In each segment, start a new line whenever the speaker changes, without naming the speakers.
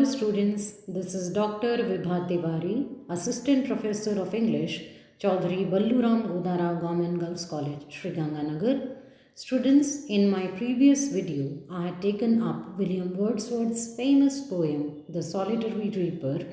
students. This is Dr. Vibha Tiwari, Assistant Professor of English, Chaudhary Balluram Godara Government Girls College, Sri Ganganagar. Students, in my previous video, I had taken up William Wordsworth's famous poem, The Solitary Reaper,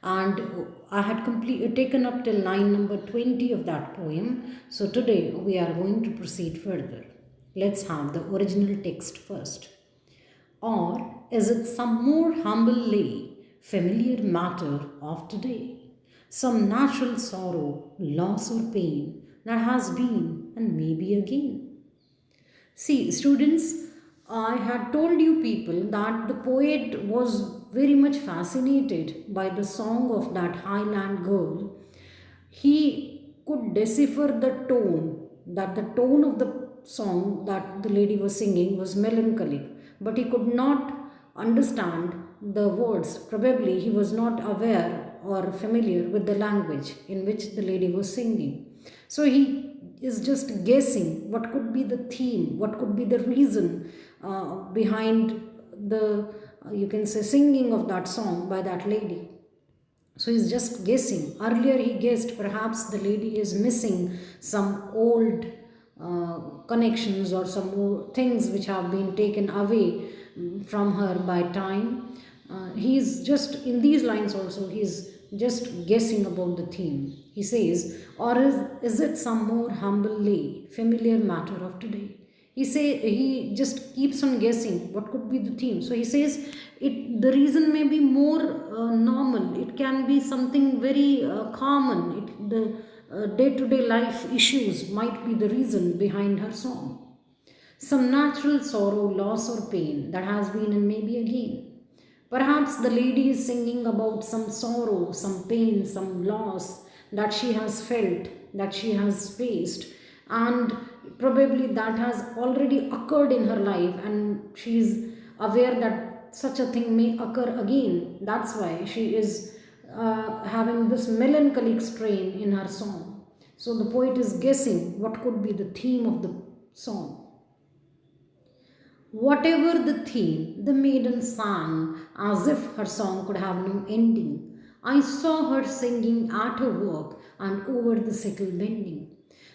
and I had taken up till line number 20 of that poem. So today we are going to proceed further. Let's have the original text first. Or is it some more humble lay, familiar matter of today? Some natural sorrow, loss, or pain that has been and may be again? See, students, I had told you people that the poet was very much fascinated by the song of that Highland girl. He could decipher the tone, that the tone of the song that the lady was singing was melancholic, but he could not understand the words. Probably he was not aware or familiar with the language in which the lady was singing. So he is just guessing what could be the theme, what could be the reason behind the, you can say, singing of that song by that lady. So he's just guessing. Earlier he guessed perhaps the lady is missing some old connections or some more things which have been taken away from her by time. He's just, in these lines also, he's just guessing about the theme. He says, or is it some more humble lay, familiar matter of today? He just keeps on guessing what could be the theme. So he says the reason may be more normal. It can be something very common. The day-to-day life issues might be the reason behind her song. Some natural sorrow, loss, or pain that has been and maybe again. Perhaps the lady is singing about some sorrow, some pain, some loss that she has felt, that she has faced, and probably that has already occurred in her life, and she is aware that such a thing may occur again. That's why she is having this melancholic strain in her song. So the poet is guessing what could be the theme of the song. Whatever the theme, the maiden sang as if her song could have no ending. I saw her singing at her work and over the sickle bending.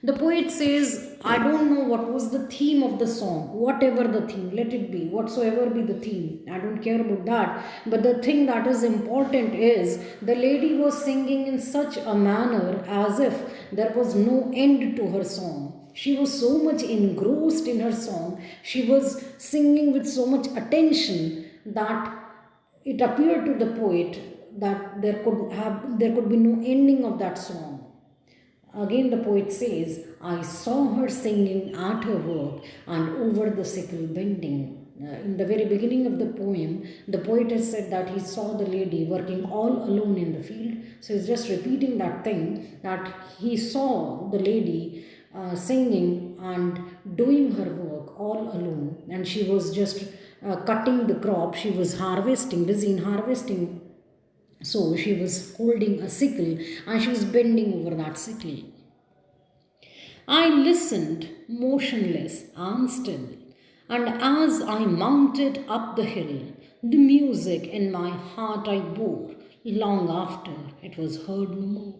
The poet says, I don't know what was the theme of the song, whatever the theme, let it be, whatsoever be the theme. I don't care about that. But the thing that is important is the lady was singing in such a manner as if there was no end to her song. She was so much engrossed in her song. She was singing with so much attention that it appeared to the poet that there could be no ending of that song. Again, the poet says, I saw her singing at her work and over the sickle bending. In the very beginning of the poem, the poet has said that he saw the lady working all alone in the field. So he's just repeating that thing, that he saw the lady singing and doing her work all alone, and she was just cutting the crop. She was harvesting, busy in harvesting. So she was holding a sickle and she was bending over that sickle. I listened motionless and still, and as I mounted up the hill, the music in my heart I bore long after it was heard no more.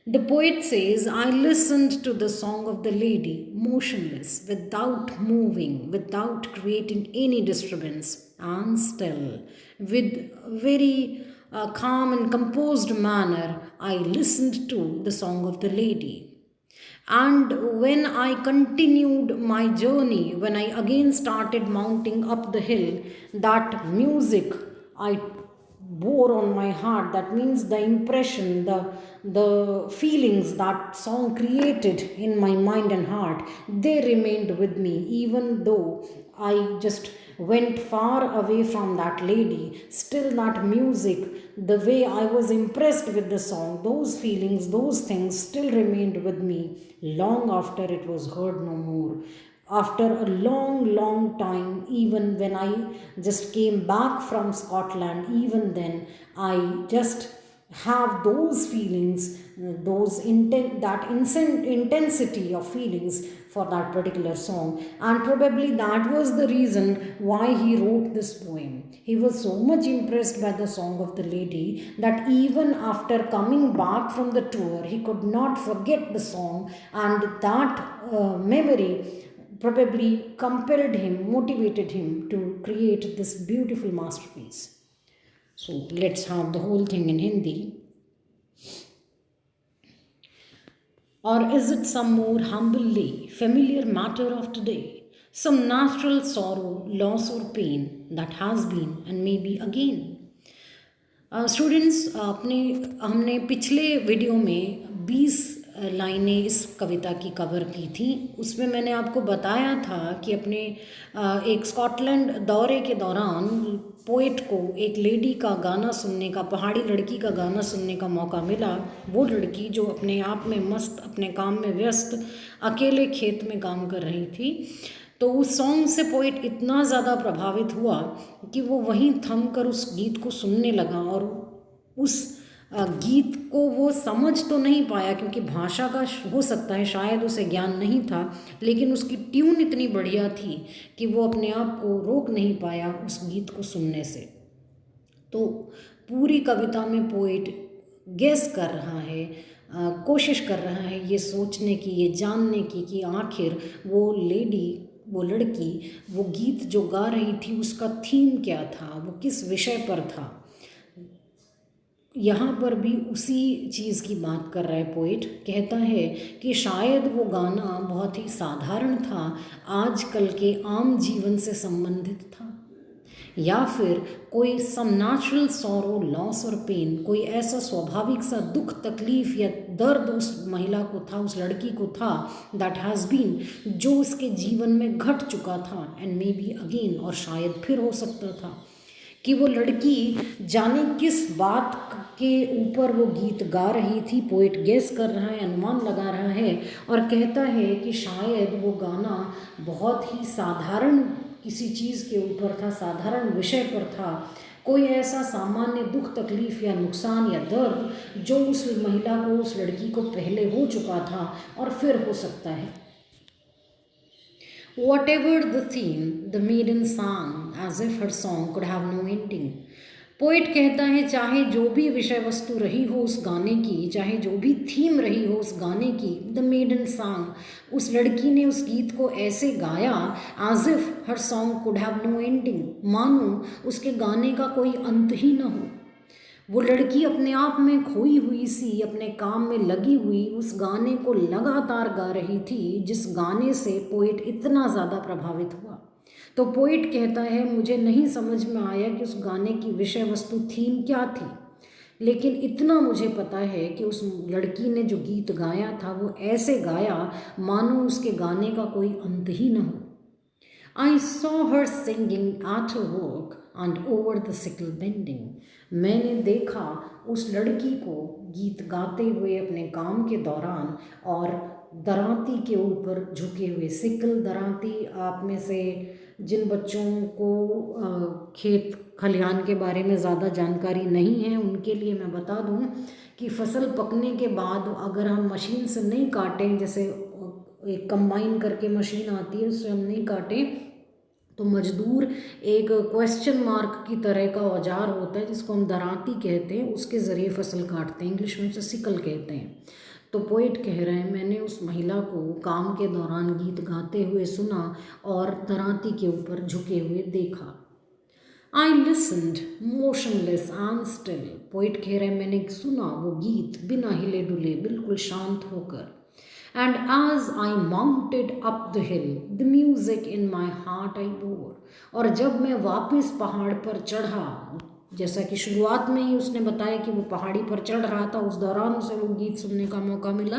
The poet says, I listened to the song of the lady, motionless, without moving, without creating any disturbance, and still, with very calm and composed manner, I listened to the song of the lady. And when I continued my journey, when I again started mounting up the hill, that music I bore on my heart, that means the impression, the feelings that song created in my mind and heart, they remained with me even though I just went far away from that lady. Still that music, the way I was impressed with the song, those feelings, those things still remained with me long after it was heard no more. After a long time, even when I just came back from Scotland, even then I just have those feelings, intensity of feelings for that particular song. And probably that was the reason why he wrote this poem. He was so much impressed by the song of the lady that even after coming back from the tour, he could not forget the song, and that memory probably compelled him, motivated him to create this beautiful masterpiece. So let's have the whole thing in Hindi. Or is it some more humbly familiar matter of today? Some natural sorrow, loss, or pain that has been and may be again? Students अपने हमने पिछले video में 20 लाइनें इस कविता की cover की थी। उसमें मैंने आपको बताया था कि अपने एक स्कॉटलैंड दौरे के दौरान पोएट को एक लेडी का गाना सुनने का, पहाड़ी लड़की का गाना सुनने का मौका मिला। वो लड़की जो अपने आप में मस्त, अपने काम में व्यस्त, अकेले खेत में काम कर रही थी। तो उस सॉन्ग से पोइट इतना ज़्यादा प्रभावित हुआ कि वो वहीं थम कर उस गीत को सुनने लगा, और उस गीत को वो समझ तो नहीं पाया क्योंकि भाषा का हो सकता है शायद उसे ज्ञान नहीं था, लेकिन उसकी ट्यून इतनी बढ़िया थी कि वो अपने आप को रोक नहीं पाया उस गीत को सुनने से। तो पूरी कविता में पोइट गेस कर रहा है, कोशिश कर रहा है ये सोचने की, ये जानने की कि आखिर वो लेडी, वो लड़की, वो गीत जो गा रही थी उसका थीम क्या था, वो किस विषय पर था। यहाँ पर भी उसी चीज़ की बात कर रहा है पोइट। कहता है कि शायद वो गाना बहुत ही साधारण था, आजकल के आम जीवन से संबंधित था, या फिर कोई सम नेचुरल सॉरो, लॉस और पेन, कोई ऐसा स्वाभाविक सा दुख, तकलीफ या दर्द उस महिला को था, उस लड़की को था, दैट हैज़ बीन, जो उसके जीवन में घट चुका था, एंड मे बी अगेन, और शायद फिर हो सकता था। कि वो लड़की जाने किस बात के ऊपर वो गीत गा रही थी। पोइट गेस कर रहा है, अनुमान लगा रहा है, और कहता है कि शायद वो गाना बहुत ही साधारण किसी चीज़ के ऊपर था, साधारण विषय पर था, कोई ऐसा सामान्य दुख, तकलीफ़ या नुकसान या दर्द जो उस महिला को, उस लड़की को पहले हो चुका था और फिर हो सकता है। Whatever the theme, the maiden sang as if her song could have no ending. Poet कहता है चाहे जो भी विषय वस्तु रही हो उस गाने की, चाहे जो भी थीम रही हो उस गाने की, द मेडन सांग, उस लड़की ने उस गीत को ऐसे गाया as if her song could have no ending, मानो उसके गाने का कोई अंत ही न हो। वो लड़की अपने आप में खोई हुई सी, अपने काम में लगी हुई, उस गाने को लगातार गा रही थी जिस गाने से पोइट इतना ज़्यादा प्रभावित हुआ। तो पोइट कहता है मुझे नहीं समझ में आया कि उस गाने की विषय वस्तु थीम क्या थी, लेकिन इतना मुझे पता है कि उस लड़की ने जो गीत गाया था वो ऐसे गाया मानो उसके गाने का कोई अंत ही न हो। I saw her singing at her work and over the sickle bending. मैंने देखा उस लड़की को गीत गाते हुए अपने काम के दौरान और दरांती के ऊपर झुके हुए। सिकल, दरांती, आप में से जिन बच्चों को खेत खलिहान के बारे में ज़्यादा जानकारी नहीं है उनके लिए मैं बता दूं कि फसल पकने के बाद अगर हम मशीन से नहीं काटें, जैसे एक कंबाइन करके मशीन आती है उससे हम नहीं काटें, तो मजदूर एक क्वेश्चन मार्क की तरह का औजार होता है जिसको हम दरांती कहते हैं, उसके ज़रिए फसल काटते हैं, इंग्लिश में उसे सिकल कहते हैं। तो पोइट कह रहे हैं मैंने उस महिला को काम के दौरान गीत गाते हुए सुना और दरांती के ऊपर झुके हुए देखा। I listened motionless and still, poet कह रहे हैं मैंने सुना वो गीत बिना हिले डुले, बिल्कुल शांत होकर। And as I mounted up the hill, the music in my heart I bore. और जब मैं वापस पहाड़ पर चढ़ा, जैसा कि शुरुआत में ही उसने बताया कि वो पहाड़ी पर चढ़ रहा था, उस दौरान उसे वो गीत सुनने का मौका मिला,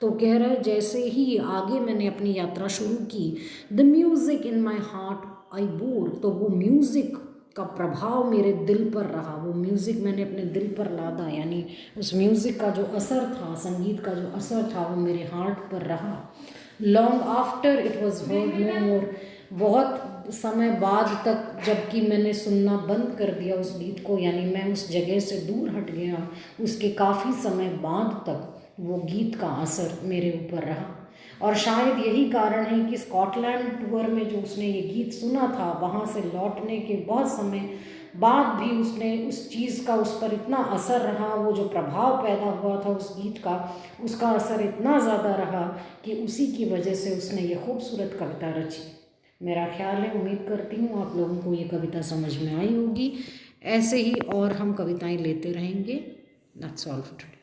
तो कह रहा है जैसे ही आगे मैंने अपनी यात्रा शुरू की, the music in my heart I bore, तो वो म्यूज़िक का प्रभाव मेरे दिल पर रहा, वो म्यूज़िक मैंने अपने दिल पर लादा, यानी उस म्यूज़िक का जो असर था, संगीत का जो असर था वो मेरे हार्ट पर रहा। Long after it was heard no more, बहुत समय बाद तक, जबकि मैंने सुनना बंद कर दिया उस गीत को, यानी मैं उस जगह से दूर हट गया, उसके काफ़ी समय बाद तक वो गीत का असर मेरे ऊपर रहा। और शायद यही कारण है कि स्कॉटलैंड टूर में जो उसने ये गीत सुना था, वहाँ से लौटने के बहुत समय बाद भी उसने उस चीज़ का उस पर इतना असर रहा, वो जो प्रभाव पैदा हुआ था उस गीत का, उसका असर इतना ज़्यादा रहा कि उसी की वजह से उसने ये खूबसूरत कविता रची। मेरा ख्याल है, उम्मीद करती हूँ आप लोगों को ये कविता समझ में आई होगी। ऐसे ही और हम कविताएं लेते रहेंगे। That's all for today.